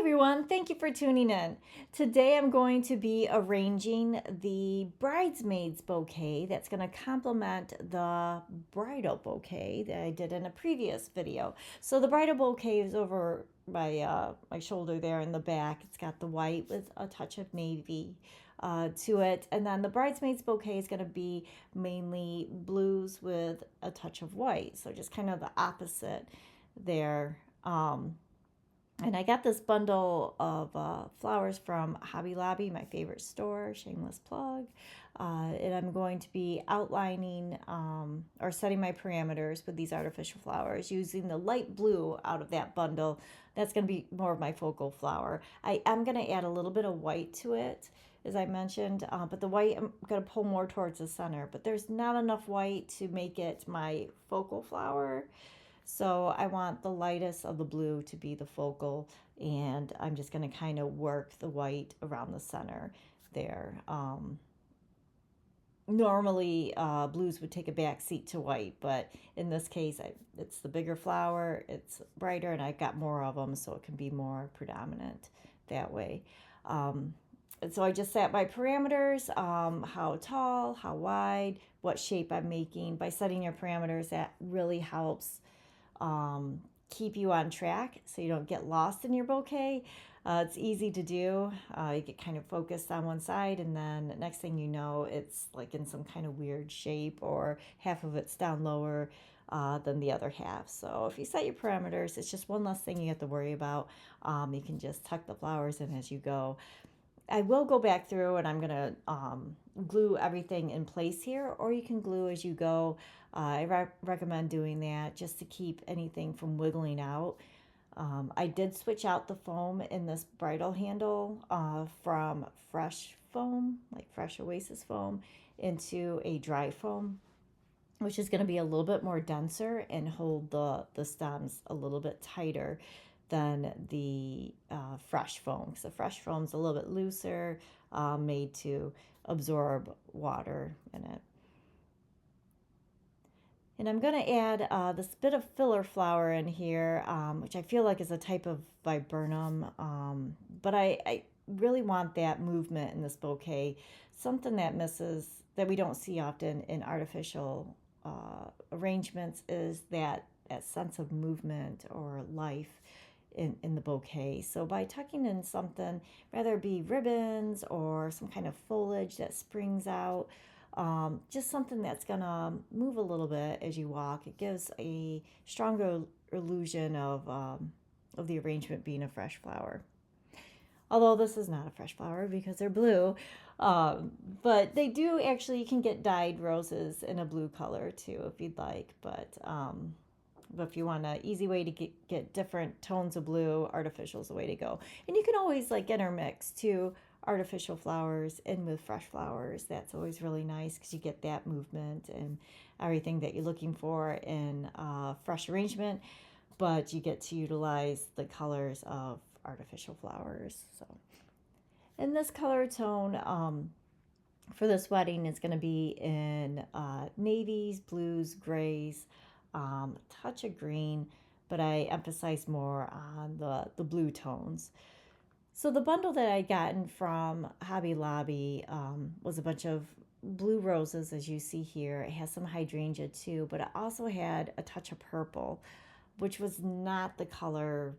everyone, thank you for tuning in. Today I'm going to be arranging the bridesmaid's bouquet that's going to complement the bridal bouquet that I did in a previous video. So the bridal bouquet is over my shoulder there in the back. It's got the white with a touch of navy to it, and then the bridesmaid's bouquet is going to be mainly blues with a touch of white, so just kind of the opposite there. And I got this bundle of flowers from Hobby Lobby, my favorite store, shameless plug. And I'm going to be outlining or setting my parameters with these artificial flowers using the light blue out of that bundle. That's going to be more of my focal flower. I am going to add a little bit of white to it, as I mentioned, but the white I'm going to pull more towards the center. But there's not enough white to make it my focal flower. So I want the lightest of the blue to be the focal, and I'm just going to kind of work the white around the center there. Normally, blues would take a back seat to white, but in this case, it's the bigger flower, it's brighter, and I've got more of them, so it can be more predominant that way. And so I just set my parameters, how tall, how wide, what shape I'm making. By setting your parameters, that really helps keep you on track so you don't get lost in your bouquet. It's easy to do. You get kind of focused on one side, and then next thing you know, it's like in some kind of weird shape, or half of it's down lower than the other half. So if you set your parameters, it's just one less thing you have to worry about. You can just tuck the flowers in as you go. I will go back through and I'm going to glue everything in place here, or you can glue as you go. I recommend doing that just to keep anything from wiggling out. I did switch out the foam in this bridal handle from fresh foam, like fresh Oasis foam, into a dry foam, which is going to be a little bit more denser and hold the stems a little bit tighter than the fresh foam, because the fresh foam is a little bit looser, made to absorb water in it. And I'm going to add this bit of filler flower in here, which I feel like is a type of viburnum, but I really want that movement in this bouquet, something that that we don't see often in artificial arrangements, is that sense of movement or life in the bouquet. So by tucking in something, whether it be ribbons or some kind of foliage that springs out, just something that's gonna move a little bit as you walk, it gives a stronger illusion of the arrangement being a fresh flower. Although this is not a fresh flower because they're blue, but they do actually, you can get dyed roses in a blue color too if you'd like, but if you want an easy way to get different tones of blue, artificial is the way to go. And you can always like intermix too, artificial flowers in with fresh flowers. That's always really nice because you get that movement and everything that you're looking for in fresh arrangement, but you get to utilize the colors of artificial flowers. So, and this color tone for this wedding is going to be in navies, blues, grays, touch of green, but I emphasize more on the blue tones. So the bundle that I gotten from Hobby Lobby was a bunch of blue roses, as you see here. It has some hydrangea too, but it also had a touch of purple, which was not the color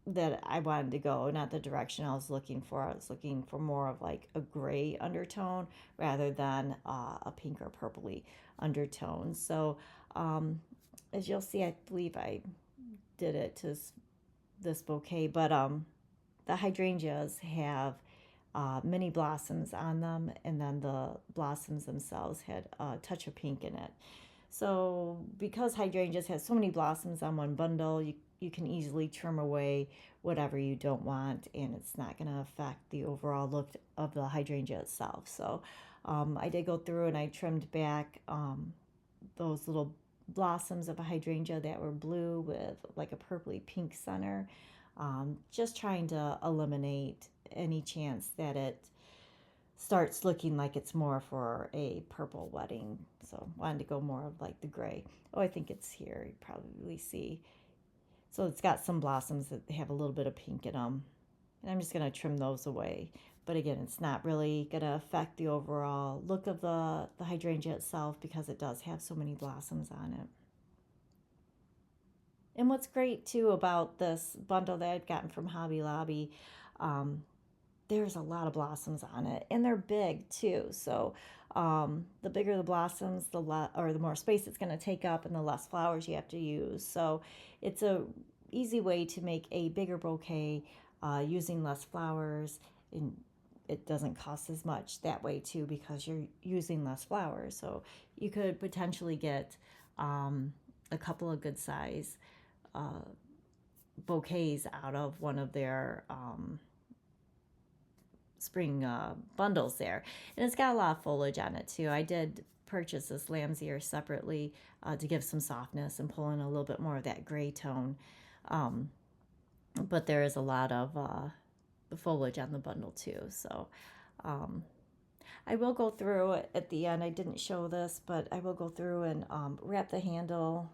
that I wanted to go, not the direction I was looking for. I was looking for more of like a gray undertone rather than a pink or purpley undertone. So as you'll see, I believe I did it to this bouquet, but the hydrangeas have mini blossoms on them, and then the blossoms themselves had a touch of pink in it. So because hydrangeas have so many blossoms on one bundle, you can easily trim away whatever you don't want, and it's not going to affect the overall look of the hydrangea itself. So I did go through and I trimmed back those little blossoms of a hydrangea that were blue with like a purpley pink center, just trying to eliminate any chance that it starts looking like it's more for a purple wedding. So wanted to go more of like the gray. Oh, I think it's here. You probably see. So it's got some blossoms that have a little bit of pink in them. And I'm just going to trim those away. But again, it's not really going to affect the overall look of the hydrangea itself because it does have so many blossoms on it. And what's great too about this bundle that I've gotten from Hobby Lobby, um, there's a lot of blossoms on it, and they're big too. So the bigger the blossoms, or the more space it's going to take up, and the less flowers you have to use. So it's a easy way to make a bigger bouquet using less flowers, and it doesn't cost as much that way too because you're using less flowers. So you could potentially get a couple of good size uh, bouquets out of one of their spring bundles there. And it's got a lot of foliage on it too. I did purchase this lamb's ear separately to give some softness and pull in a little bit more of that gray tone. Um, but there is a lot of the foliage on the bundle too. So um, I will go through at the end. I didn't show this, but I will go through and wrap the handle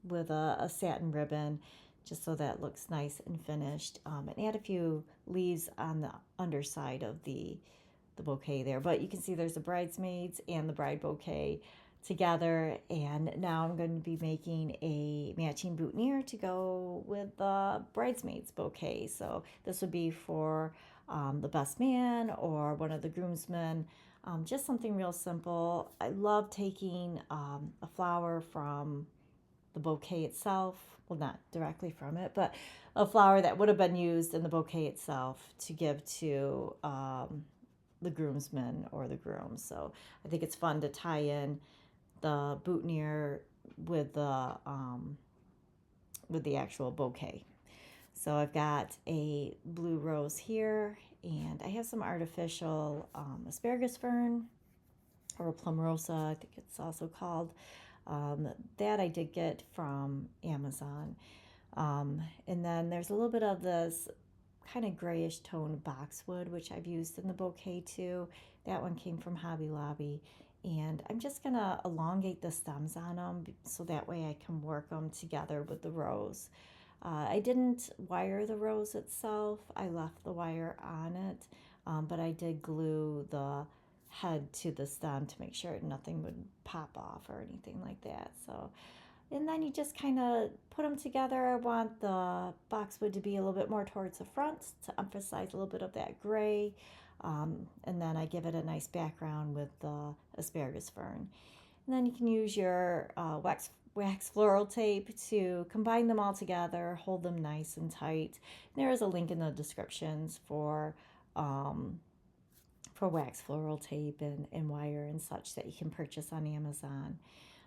with a satin ribbon just so that looks nice and finished, and add a few leaves on the underside of the bouquet there. But you can see there's the bridesmaids and the bride bouquet together, and now I'm going to be making a matching boutonniere to go with the bridesmaids bouquet. So this would be for the best man or one of the groomsmen. Just something real simple. I love taking a flower from the bouquet itself. Well, not directly from it, but a flower that would have been used in the bouquet itself to give to the groomsmen or the groom. So I think it's fun to tie in the boutonniere with the actual bouquet. So I've got a blue rose here, and I have some artificial asparagus fern, or plumerosa, I think it's also called. That I did get from Amazon. And then there's a little bit of this kind of grayish toned boxwood, which I've used in the bouquet too. That one came from Hobby Lobby. And I'm just going to elongate the stems on them so that way I can work them together with the rose. I didn't wire the rose itself. I left the wire on it, but I did glue the head to the stem to make sure nothing would pop off or anything like that. So, and then you just kind of put them together. I want the boxwood to be a little bit more towards the front to emphasize a little bit of that gray. And then I give it a nice background with the asparagus fern. And then you can use your wax floral tape to combine them all together, hold them nice and tight. And there is a link in the descriptions for wax floral tape and wire and such that you can purchase on Amazon.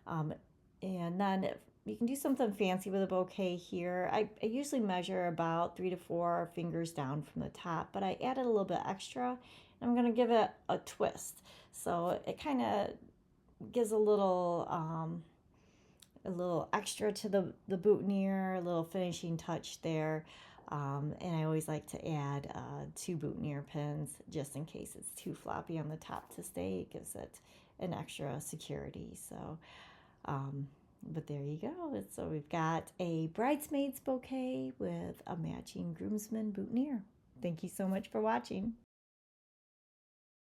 And then you can do something fancy with a bouquet here. I usually measure about 3 to 4 fingers down from the top, but I added a little bit extra. And I'm going to give it a twist. So it kind of gives a little extra to the boutonniere, a little finishing touch there. And I always like to add 2 boutonniere pins just in case it's too floppy on the top to stay. It gives it an extra security. So, but there you go. So we've got a bridesmaid's bouquet with a matching groomsman boutonniere. Thank you so much for watching.